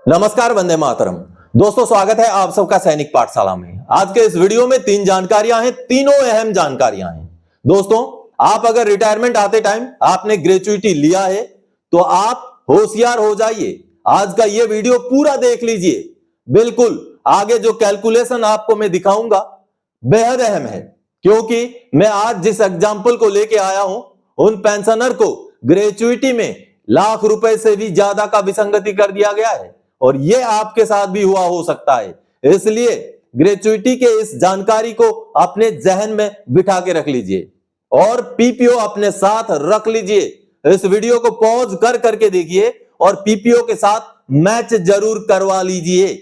नमस्कार, वंदे मातरम। दोस्तों, स्वागत है आप सबका सैनिक पाठशाला में। आज के इस वीडियो में 3 जानकारियां हैं, तीनों अहम जानकारियां हैं। दोस्तों, आप अगर रिटायरमेंट आते टाइम आपने ग्रेच्युइटी लिया है तो आप होशियार हो जाइए। आज का ये वीडियो पूरा देख लीजिए। बिल्कुल आगे जो कैलकुलेशन आपको मैं दिखाऊंगा बेहद अहम है, क्योंकि मैं आज जिस एग्जाम्पल को लेके आया हूं उन पेंशनर को ग्रेच्युइटी में लाख रुपए से भी ज्यादा का विसंगति कर दिया गया है और ये आपके साथ भी हुआ हो सकता है। इसलिए ग्रेच्युइटी के इस जानकारी को अपने जहन में बिठा के रख लीजिए और पीपीओ अपने साथ रख लीजिए। इस वीडियो को पॉज कर करके देखिए और पीपीओ के साथ मैच जरूर करवा लीजिए,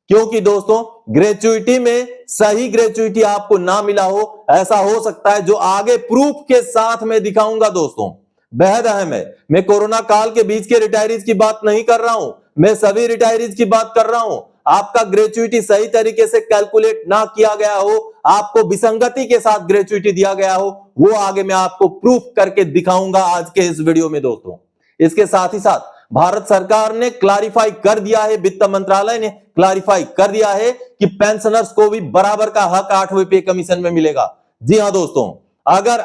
क्योंकि दोस्तों ग्रेच्युइटी में सही ग्रेच्युइटी आपको ना मिला हो, ऐसा हो सकता है, जो आगे प्रूफ के साथ मैं दिखाऊंगा। दोस्तों बेहद अहम है। मैं कोरोना काल के बीच के रिटायरीज की बात नहीं कर रहा हूं, मैं सभी रिटायरीज की बात कर रहा हूं। आपका ग्रेच्युइटी सही तरीके से कैलकुलेट ना किया गया हो, आपको विसंगति के साथ ग्रेच्युइटी दिया गया हो, वो आगे मैं आपको प्रूफ करके दिखाऊंगा आज के इस वीडियो में। दोस्तों इसके साथ ही साथ भारत सरकार ने क्लैरिफाई कर दिया है, वित्त मंत्रालय ने क्लैरिफाई कर दिया है कि पेंशनर्स को भी बराबर का हक 8वें पे कमीशन में मिलेगा। जी हां दोस्तों, अगर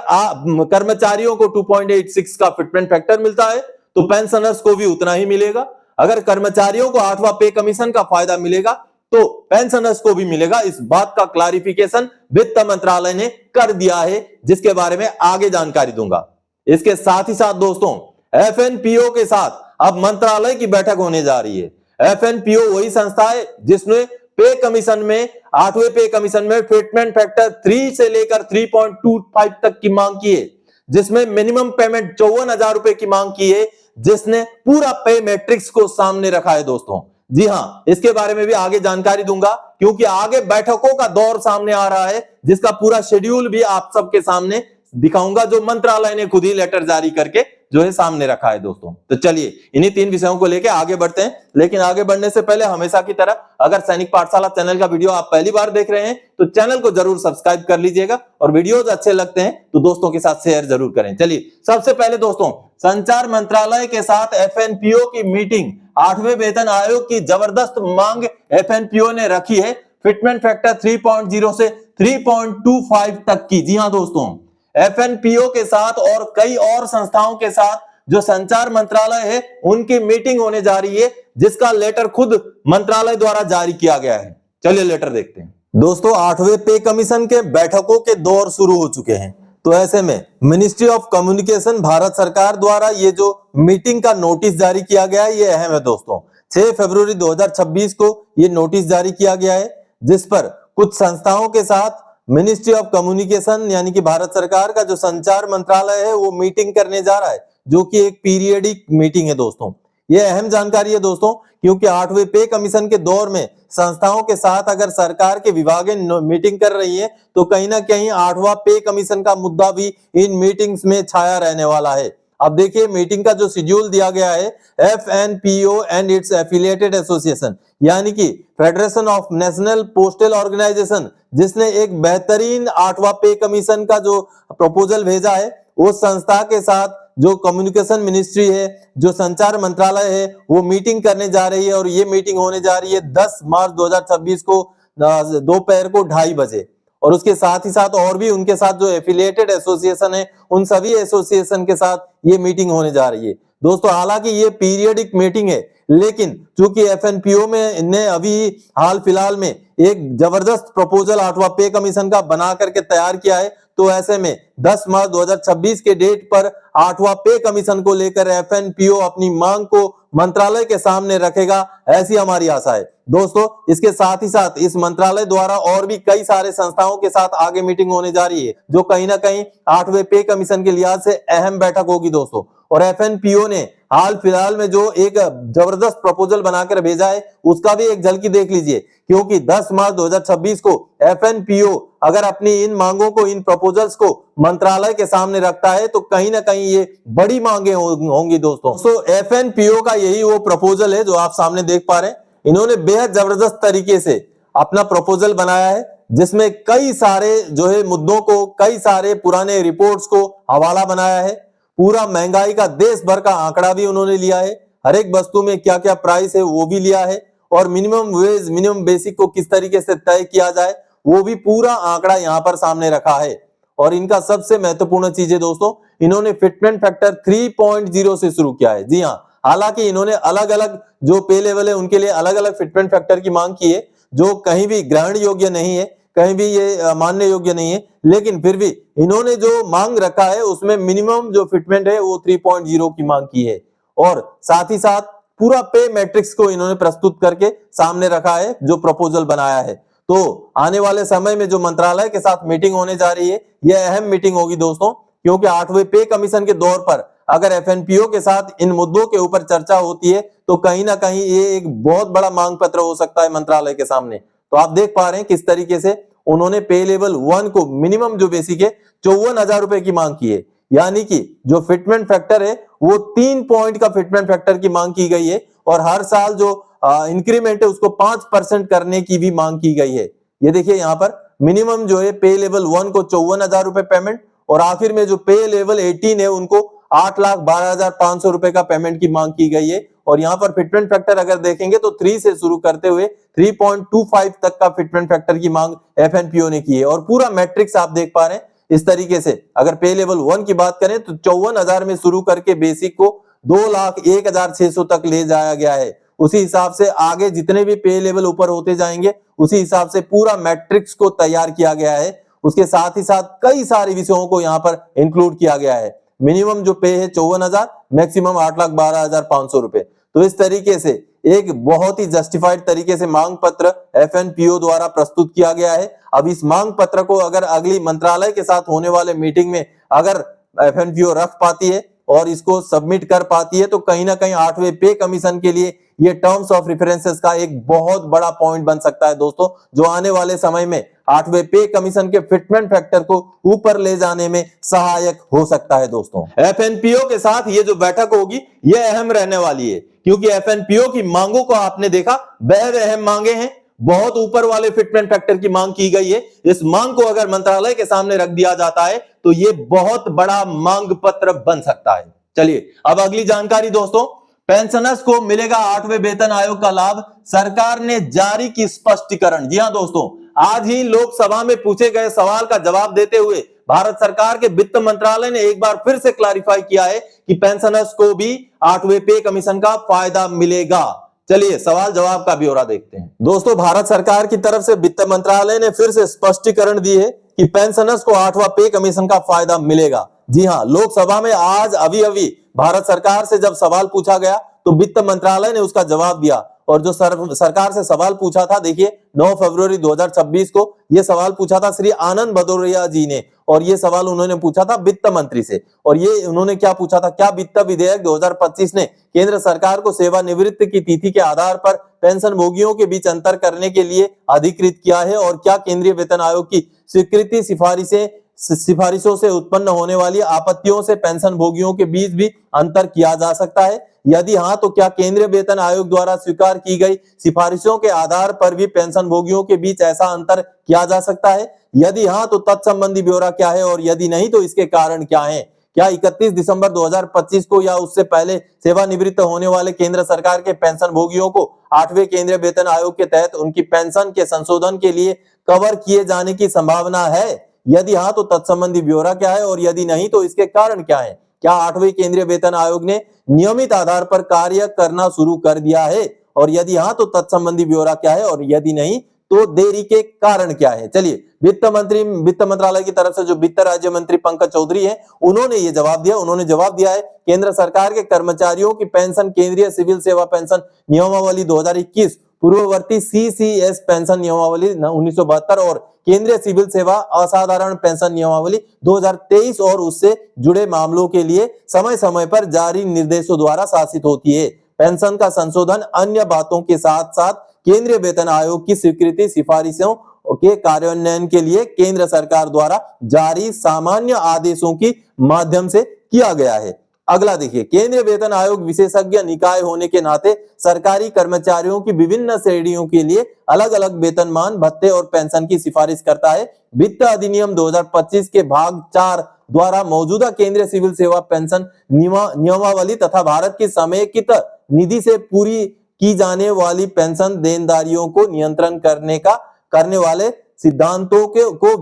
कर्मचारियों को 2.86 का फिटमेंट फैक्टर मिलता है तो पेंशनर्स को भी उतना ही मिलेगा। अगर कर्मचारियों को 8वां पे कमीशन का फायदा मिलेगा तो पेंशनर्स को भी मिलेगा। इस बात का क्लैरिफिकेशन वित्त मंत्रालय ने कर दिया है, जिसके बारे में आगे जानकारी दूंगा। इसके साथ ही साथ दोस्तों एफएनपीओ के साथ अब मंत्रालय की बैठक होने जा रही है। एफएनपीओ वही संस्था है जिसने पे कमीशन में 8वें पे कमीशन में फिटमेंट फैक्टर 3 से लेकर 3.25 तक की मांग की है, जिसमें मिनिमम पेमेंट 54,000 रुपए की मांग की है, जिसने पूरा पे मैट्रिक्स को सामने रखा है। दोस्तों जी हां, इसके बारे में भी आगे जानकारी दूंगा, क्योंकि आगे बैठकों का दौर सामने आ रहा है, जिसका पूरा शेड्यूल भी आप सबके सामने दिखाऊंगा, जो मंत्रालय ने खुद ही लेटर जारी करके जो है सामने रखा है। दोस्तों तो चलिए इन्हीं 3 विषयों को लेकर आगे बढ़ते हैं। लेकिन आगे बढ़ने से पहले हमेशा की तरह अगर सैनिक पाठशाला चैनल का वीडियो आप पहली बार देख रहे हैं तो चैनल को जरूर सब्सक्राइब कर लीजिएगा और वीडियोस अच्छे लगते हैं तो दोस्तों के साथ शेयर जरूर करें। चलिए सबसे पहले दोस्तों, संचार मंत्रालय के साथ एफएनपीओ की मीटिंग। 8वें वेतन आयोग की जबरदस्त मांग एफएनपीओ ने रखी है, फिटमेंट फैक्टर 3.0 से 3.25 तक की। जी हां दोस्तों, एफएनपीओ के साथ और कई और संस्थाओं के साथ जो संचार मंत्रालय है उनकी मीटिंग होने जा रही है, जिसका लेटर खुद मंत्रालय द्वारा जारी किया गया है। चलिए लेटर देखते हैं। दोस्तों 8वें पे कमीशन के बैठकों के दौर शुरू हो चुके हैं, तो ऐसे में मिनिस्ट्री ऑफ कम्युनिकेशन भारत सरकार द्वारा ये जो मीटिंग का नोटिस जारी किया गया है ये अहम है। दोस्तों 6 फरवरी 2026 को ये नोटिस जारी किया गया है, जिस पर कुछ संस्थाओं के साथ मिनिस्ट्री ऑफ कम्युनिकेशन यानी कि भारत सरकार का जो संचार मंत्रालय है वो मीटिंग करने जा रहा है, जो कि एक पीरियडिक मीटिंग है। दोस्तों ये अहम जानकारी है दोस्तों, क्योंकि 8वें पे कमीशन के दौर में संस्थाओं के साथ अगर सरकार के विभाग मीटिंग कर रही है तो कहीं ना कहीं 8वां पे कमीशन का मुद्दा भी इन मीटिंग्स में छाया रहने वाला है। अब देखिए मीटिंग का जो शेड्यूल दिया गया है, FNPO and it's affiliated association यानी कि federation of national postal organisation, जिसने एक बेहतरीन 8वां पे कमीशन का जो प्रपोजल भेजा है, उस संस्था के साथ जो कम्युनिकेशन मिनिस्ट्री है, जो संचार मंत्रालय है, वो मीटिंग करने जा रही है। और ये मीटिंग होने जा रही है 10 मार्च 2026 को दोपहर को 2:30 बजे। और उसके साथ ही साथ और भी उनके साथ जो एफिलिएटेड एसोसिएशन है उन सभी एसोसिएशन के साथ ये मीटिंग होने जा रही है। दोस्तों हालांकि ये पीरियडिक मीटिंग है, लेकिन चूंकि एफएनपीओ में ने अभी हाल फिलहाल में एक जबरदस्त प्रपोजल 8वां पे कमीशन का बना करके तैयार किया है, तो ऐसे में 10 मार्च 2026 के डेट पर 8वां पे कमीशन को लेकर एफएनपीओ अपनी मांग को मंत्रालय के सामने रखेगा, ऐसी हमारी आशा है। दोस्तों इसके साथ ही साथ इस मंत्रालय द्वारा और भी कई सारे संस्थाओं के साथ आगे मीटिंग होने जा रही है, जो कहीं ना कहीं 8वें पे कमीशन के लिहाज से अहम बैठक होगी। दोस्तों और एफएनपीओ ने हाल फिलहाल में जो एक जबरदस्त प्रपोजल बनाकर भेजा है उसका भी एक झलकी देख लीजिए, क्योंकि 10 मार्च 2026 को एफएनपीओ अगर अपनी इन मांगों को, इन प्रपोजल्स को मंत्रालय के सामने रखता है तो कहीं ना कहीं ये बड़ी मांगे होंगी। दोस्तों एफएनपीओ का यही वो प्रपोजल है जो आप सामने देख पा रहे हैं। इन्होंने बेहद जबरदस्त तरीके से अपना प्रपोजल बनाया है, जिसमें कई सारे जो है मुद्दों को, कई सारे पुराने रिपोर्ट्स को हवाला बनाया है। पूरा महंगाई का देश भर का आंकड़ा भी उन्होंने लिया है, हर एक वस्तु में क्या क्या प्राइस है वो भी लिया है। और मिनिमम वेज, मिनिमम बेसिक को किस तरीके से तय किया जाए, वो भी पूरा आंकड़ा यहाँ पर सामने रखा है। और इनका सबसे महत्वपूर्ण चीज है दोस्तों, इन्होंने फिटमेंट फैक्टर 3.0 से शुरू किया है। जी हाँ, हालांकि इन्होंने अलग अलग जो पे लेवल है उनके लिए अलग अलग फिटमेंट फैक्टर की मांग की है, जो कहीं भी ग्रहण योग्य नहीं है, कहीं भी ये मानने योग्य नहीं है, लेकिन फिर भी इन्होंने जो मांग रखा है उसमें मिनिमम जो फिटमेंट है वो 3.0 की मांग की है। और साथ ही साथ पूरा पे मैट्रिक्स को इन्होंने प्रस्तुत करके सामने रखा है, जो प्रपोजल बनाया है। तो आने वाले समय में जो मंत्रालय के साथ मीटिंग होने जा रही है, यह अहम मीटिंग होगी दोस्तों, क्योंकि 8वें पे कमीशन के दौर पर अगर एफएनपीओ के साथ इन मुद्दों के ऊपर चर्चा होती है तो कहीं ना कहीं ये एक बहुत बड़ा मांग पत्र हो सकता है मंत्रालय के सामने। तो आप देख पा रहे हैं किस तरीके से उन्होंने पे लेवल 1 को मिनिमम जो बेसिक है 54,000 रुपए की मांग की है, यानी कि जो फिटमेंट फैक्टर है वो 3 पॉइंट का फिटमेंट फैक्टर की मांग की गई है, और हर साल जो इंक्रीमेंट है उसको 5% करने की भी मांग की गई है। ये देखिए यहाँ पर मिनिमम जो है पे लेवल 1 को 54,000 रुपए पेमेंट, और आखिर में जो पे लेवल 18 है उनको 8,12,500 रुपए का पेमेंट की मांग की गई है। और यहाँ पर फिटमेंट फैक्टर अगर देखेंगे तो 3 से शुरू करते हुए 3.25 तक का फिटमेंट फैक्टर की मांग एफएनपीओ ने की है। और पूरा मैट्रिक्स आप देख पा रहे हैं इस तरीके से, अगर पे लेवल 1 की बात करें तो 54,000 में शुरू करके बेसिक को 2,01,600 तक ले जाया गया है। उसी हिसाब से आगे जितने भी पे लेवल ऊपर होते जाएंगे उसी हिसाब से पूरा मैट्रिक्स को तैयार किया गया है। उसके साथ ही साथ कई सारे विषयों को यहाँ पर इंक्लूड किया गया है। मिनिमम जो पे है 54,000, मैक्सिमम 8,12,500 रुपए। तो इस तरीके से एक बहुत ही जस्टिफाइड तरीके से मांग पत्र एफएनपीओ द्वारा प्रस्तुत किया गया है। अब इस मांग पत्र को अगर अगली मंत्रालय के साथ होने वाले मीटिंग में अगर एफएनपीओ रख पाती है और इसको सबमिट कर पाती है तो कहीं ना कहीं 8वें पे कमीशन के लिए ये टर्म्स ऑफ रेफरेंसेस का एक बहुत बड़ा पॉइंट बन सकता है दोस्तों, जो आने वाले समय में 8वें पे कमीशन के फिटमेंट फैक्टर को ऊपर ले जाने में सहायक हो सकता है दोस्तों। एफएनपीओ के साथ ये जो बैठक होगी ये अहम रहने वाली है, क्योंकि एफएनपीओ की मांगों को आपने देखा, बेहद अहम मांगे हैं, बहुत ऊपर वाले फिटमेंट फैक्टर की मांग की गई है। इस मांग को अगर मंत्रालय के सामने रख दिया जाता है तो ये बहुत बड़ा मांग पत्र बन सकता है। चलिए अब अगली जानकारी दोस्तों, पेंशनर्स को मिलेगा 8वें वेतन आयोग का लाभ, सरकार ने जारी की स्पष्टीकरण। जी हां दोस्तों, आज ही लोकसभा में पूछे गए सवाल का जवाब देते हुए भारत सरकार के वित्त मंत्रालय ने एक बार फिर से क्लैरिफाई किया है कि पेंशनर्स को भी 8वें पे कमीशन का फायदा मिलेगा। चलिए सवाल जवाब का ब्यौरा देखते हैं दोस्तों। भारत सरकार की तरफ से वित्त मंत्रालय ने फिर से स्पष्टीकरण दी है कि पेंशनर्स को 8वां पे कमीशन का फायदा मिलेगा। जी हां, लोकसभा में आज अभी भारत सरकार से जब सवाल पूछा गया तो वित्त मंत्रालय ने उसका जवाब दिया। और जो सरकार से सवाल पूछा था, देखिए 9 फरवरी 2026 को यह सवाल पूछा था श्री आनंद भदौरिया जी ने, और ये सवाल उन्होंने पूछा था वित्त मंत्री से। और ये उन्होंने क्या पूछा था, क्या वित्त विधेयक 2025 ने केंद्र सरकार को सेवानिवृत्ति की तिथि के आधार पर पेंशन भोगियों के बीच अंतर करने के लिए अधिकृत किया है, और क्या केंद्रीय वेतन आयोग की स्वीकृति सिफारिशों से उत्पन्न होने वाली आपत्तियों से पेंशन भोगियों के बीच भी अंतर किया जा सकता है? यदि हां तो क्या केंद्रीय वेतन आयोग द्वारा स्वीकार की गई सिफारिशों के आधार पर भी पेंशन भोगियों के बीच ऐसा अंतर किया जा सकता है? यदि हां तो तत्संबंधी ब्यौरा क्या है, और यदि नहीं तो इसके कारण क्या हैं? क्या 31 दिसंबर 2025 को या उससे पहले सेवानिवृत्त होने वाले केंद्र सरकार के पेंशन भोगियों को 8वें केंद्रीय वेतन आयोग के तहत उनकी पेंशन के संशोधन के लिए कवर किए जाने की संभावना है? यदि हां तो तत्संबंधी ब्यौरा क्या है, और यदि नहीं तो इसके कारण क्या है? क्या 8वें केंद्रीय वेतन आयोग ने नियमित आधार पर कार्य करना शुरू कर दिया है, और यदि हां तो तत्संबंधी ब्यौरा क्या है, और यदि नहीं तो देरी के कारण क्या है? चलिए वित्त मंत्रालय की तरफ से जो वित्त राज्य मंत्री पंकज चौधरी हैं, उन्होंने ये जवाब दिया। उन्होंने जवाब दिया है, केंद्र सरकार के कर्मचारियों की पेंशन केंद्रीय सिविल सेवा पेंशन नियमावली 2021, पूर्ववर्ती सीसीएस पेंशन नियमावली 1972 और केंद्रीय सिविल सेवा असाधारण पेंशन नियमावली 2023 और उससे जुड़े मामलों के लिए समय समय पर जारी निर्देशों द्वारा शासित होती है। पेंशन का संशोधन अन्य बातों के साथ साथ केंद्रीय वेतन आयोग की स्वीकृति सिफारिशों के कार्यान्वयन के लिए केंद्र सरकार द्वारा जारी सामान्य आदेशों की माध्यम से किया गया है। अगला देखिए, केंद्रीय वेतन आयोग विशेषज्ञ निकाय होने के नाते सरकारी कर्मचारियों की विभिन्न श्रेणियों के लिए अलग अलग वेतनमान, भत्ते और पेंशन की सिफारिश करता है। वित्त अधिनियम 2025 के भाग 4 द्वारा मौजूदा केंद्रीय सिविल सेवा पेंशन नियमावली तथा भारत की समेकित निधि से पूरी की जाने वाली पेंशन देनदारियों को नियंत्रण करने वाले सिद्धांतों को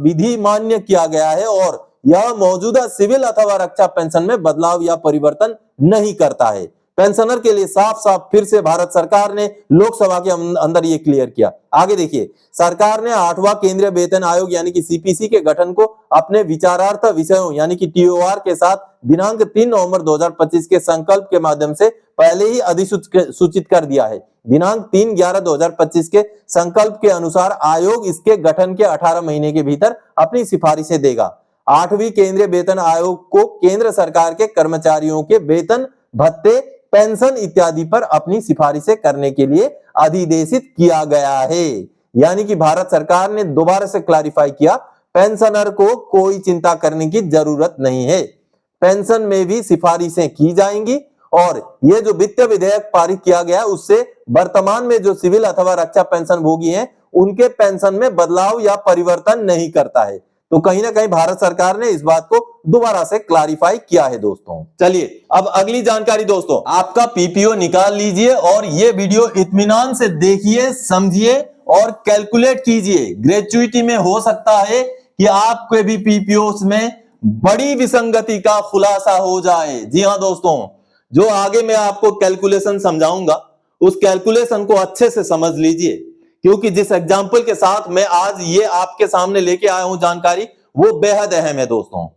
विधि मान्य किया गया है और यह मौजूदा सिविल अथवा रक्षा पेंशन में बदलाव या परिवर्तन नहीं करता है। पेंशनर के लिए साफ साफ फिर से भारत सरकार ने लोकसभा के अंदर ये क्लियर किया। आगे देखिए, सरकार ने 8वां केंद्रीय वेतन आयोग यानी कि सीपीसी के गठन को अपने विचारार्थ विषयों यानी कि टीओआर के साथ दिनांक 3 नवंबर 2025 के संकल्प के माध्यम से पहले ही अधिसूचित कर दिया है। दिनांक 3/11/2025 के संकल्प के अनुसार आयोग इसके गठन के 18 महीने के भीतर अपनी सिफारिशें देगा। 8वीं केंद्रीय वेतन आयोग को केंद्र सरकार के कर्मचारियों के वेतन, भत्ते, पेंशन इत्यादि पर अपनी सिफारिशें करने के लिए अधिदेशित किया गया है। यानी कि भारत सरकार ने दोबारा से क्लैरिफाई किया, पेंशनर को कोई चिंता करने की जरूरत नहीं है। पेंशन में भी सिफारिशें की जाएंगी और ये जो वित्त विधेयक पारित किया गया उससे वर्तमान में जो सिविल अथवा रक्षा पेंशन भोगी हैं उनके पेंशन में बदलाव या परिवर्तन नहीं करता है। तो कहीं ना कहीं भारत सरकार ने इस बात को दोबारा से क्लैरिफाई किया है दोस्तों। चलिए अब अगली जानकारी दोस्तों, आपका पीपीओ निकाल लीजिए और ये वीडियो इत्मीनान से देखिए, समझिए और कैलकुलेट कीजिए। ग्रेच्युइटी में हो सकता है कि आपके भी पीपीओ में बड़ी विसंगति का खुलासा हो जाए। जी हां दोस्तों, जो आगे मैं आपको कैलकुलेशन समझाऊंगा उस कैलकुलेशन को अच्छे से समझ लीजिए, क्योंकि जिस एग्जाम्पल के साथ मैं आज ये आपके सामने लेके आया हूं जानकारी वो बेहद अहम है दोस्तों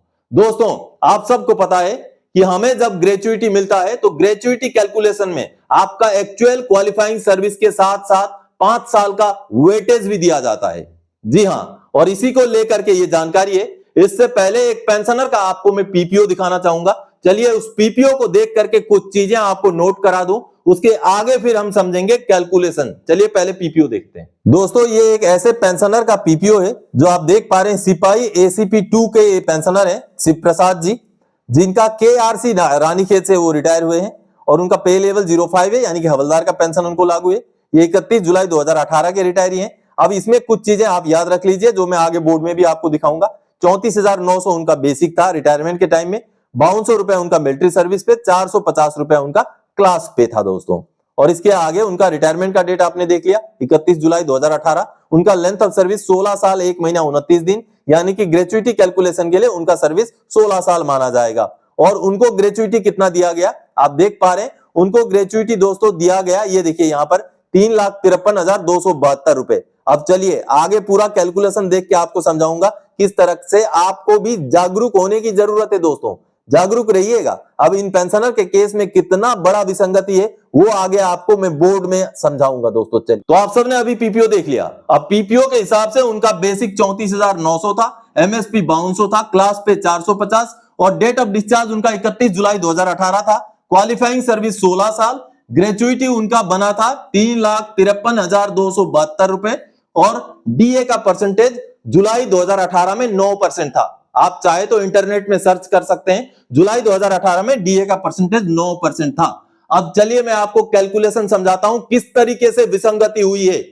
आप सबको पता है कि हमें जब ग्रेच्युइटी मिलता है तो ग्रेच्युइटी कैलकुलेशन में आपका एक्चुअल क्वालिफाइंग सर्विस के साथ साथ 5 साल का वेटेज भी दिया जाता है। जी हां, और इसी को लेकर के ये जानकारी है। इससे पहले एक पेंशनर का आपको मैं पीपीओ दिखाना चाहूंगा। चलिए उस पीपीओ को देख करके कुछ चीजें आपको नोट करा दूं, उसके आगे फिर हम समझेंगे कैलकुलेशन। चलिए पहले पीपीओ देखते हैं दोस्तों। ये एक ऐसे पेंशनर का पीपीओ है जो आप देख पा रहे हैं, सिपाही एसीपी 2 के पेंशनर है शिव प्रसाद जी, जिनका केआरसी रानीखेत से वो रिटायर हुए हैं और उनका पे लेवल 05 है, यानी कि हवलदार का पेंशन उनको लागू है। ये 31 जुलाई 2018 के रिटायरी हैं। अब इसमें कुछ चीजें आप याद रख लीजिए जो मैं आगे बोर्ड में भी आपको दिखाऊंगा। 34,900 उनका बेसिक था रिटायरमेंट के टाइम में, 5200 रुपए उनका मिलिट्री सर्विस पे, 450 रुपए उनका क्लास पे था दोस्तों। और इसके आगे उनका रिटायरमेंट का डेट आपने देख लिया 31 जुलाई 2018। उनका लेंथ ऑफ सर्विस 16 साल 1 महीना 29 दिन, यानी कि ग्रेच्युइटी कैलकुलेशन के लिए उनका सर्विस 16 साल माना जाएगा। और उनको ग्रेच्युइटी कितना दिया गया आप देख पा रहे हैं। उनको ग्रेच्युइटी दोस्तों दिया गया, ये देखिए यहाँ पर 3,53,272 रुपए। अब चलिए आगे पूरा कैलकुलेशन देख के आपको समझाऊंगा किस तरह से आपको भी जागरूक होने की जरूरत है दोस्तों, जागरूक रहिएगा। अब इन पेंशनर के केस में कितना बड़ा विसंगति है वो आगे आपको मैं बोर्ड में समझाऊंगा दोस्तों। चलिए तो आप सबने अभी पीपीओ देख लिया। अब पीपीओ के हिसाब से उनका बेसिक 34,900 था, एमएसपी 5200 था, क्लास पे 450 और डेट ऑफ डिस्चार्ज उनका 31 जुलाई 2018 था। क्वालिफाइंग सर्विस 16 साल, ग्रेच्युइटी उनका बना था 3,53,272 रुपए और डीए का परसेंटेज जुलाई 2018 में 9% था। आप चाहे तो इंटरनेट में सर्च कर सकते हैं, जुलाई 2018 में डीए का परसेंटेज 9% था। अब चलिए मैं आपको कैलकुलेशन समझाता हूं किस तरीके से विसंगति हुई है।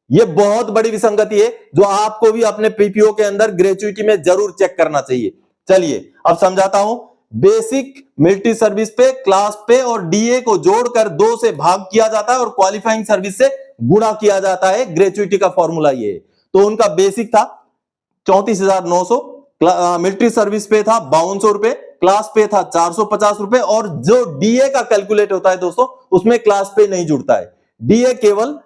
यह बहुत बड़ी विसंगति है जो आपको भी अपने पीपीओ के अंदर ग्रेच्युइटी में जरूर चेक करना चाहिए। चलिए अब समझाता हूं। बेसिक, मिलिट्री सर्विस पे, क्लास पे और डीए को जोड़कर 2 से भाग किया जाता है और क्वालिफाइंग सर्विस से गुणा किया जाता है। ग्रेच्युइटी का फॉर्मूला ये है। तो उनका बेसिक था 34,900, मिलिट्री सर्विस पे था 5200 रुपए, क्लास पे था 450 रुपए और जो डीए का कैलकुलेट होता है दोस्तों उसमें क्लास पे नहीं जुड़ता है। डीए केवल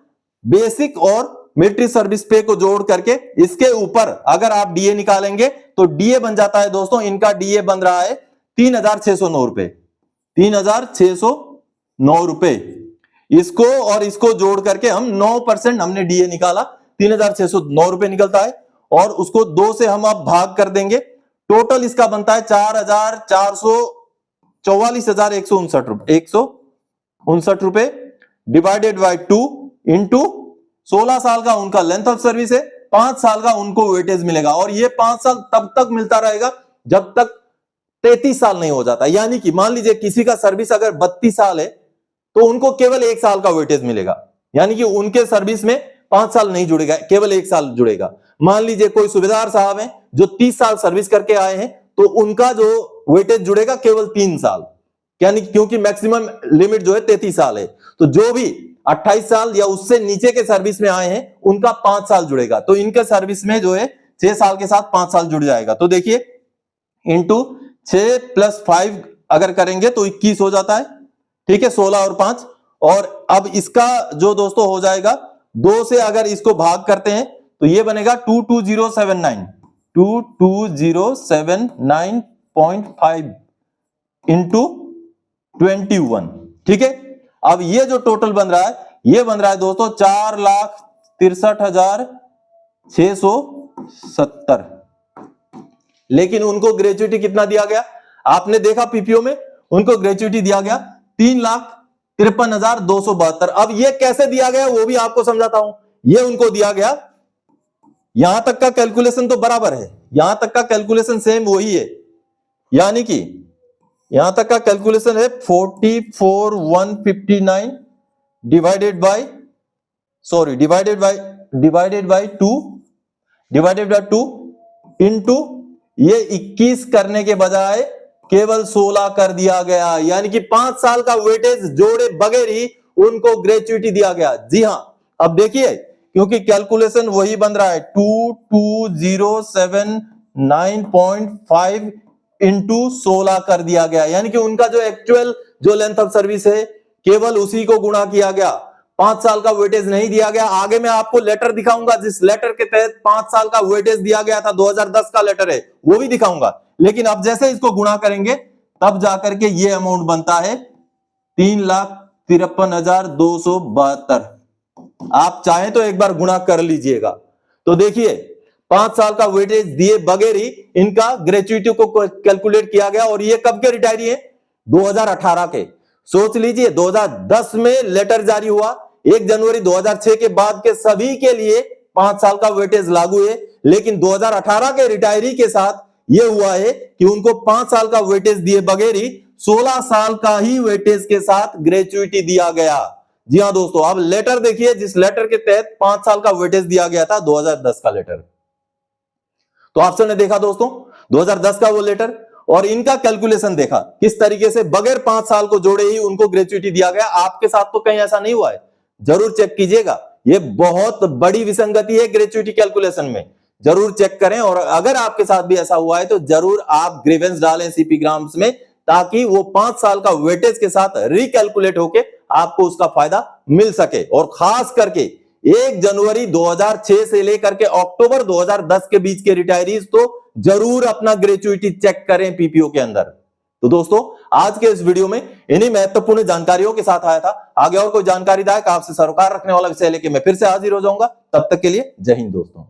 बेसिक और मिलिट्री सर्विस पे को जोड़ करके इसके ऊपर अगर आप डीए निकालेंगे तो डीए बन जाता है दोस्तों। इनका डीए बन रहा है 3,609 रुपए, 3,609 रुपए। इसको और इसको जोड़ करके हम 9% हमने डीए निकाला, 3,609 रुपए निकलता है और उसको 2 से हम अब भाग कर देंगे। टोटल इसका बनता है 44,159 रुपए, 159 रुपए डिवाइडेड बाय 2 इंटू 16 साल का उनका लेंथ ऑफ सर्विस है, 5 साल का उनको वेटेज मिलेगा और ये 5 साल तब तक मिलता रहेगा जब तक 33 साल नहीं हो जाता। यानी कि मान लीजिए किसी का सर्विस अगर 32 साल है तो उनको केवल 1 साल का वेटेज मिलेगा, यानी कि उनके सर्विस में 5 साल नहीं जुड़ेगा, केवल 1 साल जुड़ेगा। मान लीजिए कोई सूबेदार साहब हैं जो 30 साल सर्विस करके आए हैं तो उनका जो वेटेज जुड़ेगा केवल 3 साल, यानी क्योंकि मैक्सिमम लिमिट जो है 33 साल है, तो जो भी 28 साल या उससे नीचे के सर्विस में आए हैं उनका 5 साल जुड़ेगा, तो इनके सर्विस में जो है 6 साल के साथ 5 साल जुड़ जाएगा। तो देखिए इंटू 6 + 5 अगर करेंगे तो 21 हो जाता है, ठीक है, 16 और 5। और अब इसका जो दोस्तों हो जाएगा 2 से अगर इसको भाग करते हैं तो ये बनेगा 22079 इंटू 21, ठीक है। अब ये जो टोटल बन रहा है ये बन रहा है दोस्तों 4,63,670। लेकिन उनको ग्रेच्युटी कितना दिया गया, आपने देखा पीपीओ में उनको ग्रेच्युटी दिया गया 3,53,272। अब ये कैसे दिया गया वो भी आपको समझाता हूं। ये उनको दिया गया, यहां तक का कैलकुलेशन तो बराबर है, यहां तक का कैलकुलेशन सेम वही है, यानी कि यहां तक का कैलकुलेशन है 44,159 डिवाइडेड बाय 2 इंटू ये 21 करने के बजाय केवल 16 कर दिया गया, यानी कि 5 साल का वेटेज जोड़े बगैर ही उनको ग्रेच्युटी दिया गया। जी हां, अब देखिए क्योंकि कैलकुलेशन वही बन रहा है 22,079.5 इंटू 16 कर दिया गया, यानी कि उनका जो एक्चुअल जो लेंथ ऑफ सर्विस है केवल उसी को गुणा किया गया, 5 साल का वेटेज नहीं दिया गया। आगे मैं आपको लेटर दिखाऊंगा जिस लेटर के तहत 5 साल का वेटेज दिया गया था, 2010 का लेटर है, वो भी दिखाऊंगा। लेकिन अब जैसे इसको गुणा करेंगे तब जाकर के ये अमाउंट बनता है 3,53,272। आप चाहें तो एक बार गुणा कर लीजिएगा। तो देखिए 5 साल का वेटेज दिए बगैर ही इनका ग्रेच्युटी को कैलकुलेट किया गया, और ये कब के रिटायरी है, 2018 के। सोच लीजिए 2010 में लेटर जारी हुआ, 1 जनवरी 2006 के बाद के सभी के लिए 5 साल का वेटेज लागू है, लेकिन 2018 के रिटायरी के साथ यह हुआ है कि उनको 5 साल का वेटेज दिए बगैर ही 16 साल का ही वेटेज के साथ ग्रेच्युटी दिया गया। जी हां दोस्तों, अब लेटर देखिए जिस लेटर के तहत 5 साल का वेटेज दिया गया था, 2010 का लेटर। तो ऑप्शन ने देखा दोस्तों 2010 का वो लेटर, और इनका कैलकुलेशन देखा किस तरीके से बगैर 5 साल को जोड़े ही उनको ग्रेच्युटी दिया गया। आपके साथ तो कहीं ऐसा नहीं हुआ है, जरूर चेक कीजिएगा, ये बहुत बड़ी विसंगति है ग्रेच्युटी कैलकुलेशन में, जरूर चेक करें। और अगर आपके साथ भी ऐसा हुआ है तो जरूर आप ग्रीवेंस डालें सीपी ग्राम्स में, ताकि वो 5 साल का वेटेज के साथ रिकैलकुलेट होके आपको उसका फायदा मिल सके। और खास करके 1 जनवरी 2006 से लेकर के अक्टूबर 2010 के बीच के रिटायरीज तो जरूर अपना ग्रेच्युटी चेक करें पीपीओ के अंदर। तो दोस्तों आज के इस वीडियो में इन्हीं महत्वपूर्ण जानकारियों के साथ आया था। आगे और कोई जानकारीदायक आपसे सरोकार रखने वाला विषय लेके मैं फिर से हाजिर हो जाऊंगा। तब तक के लिए जय हिंद दोस्तों।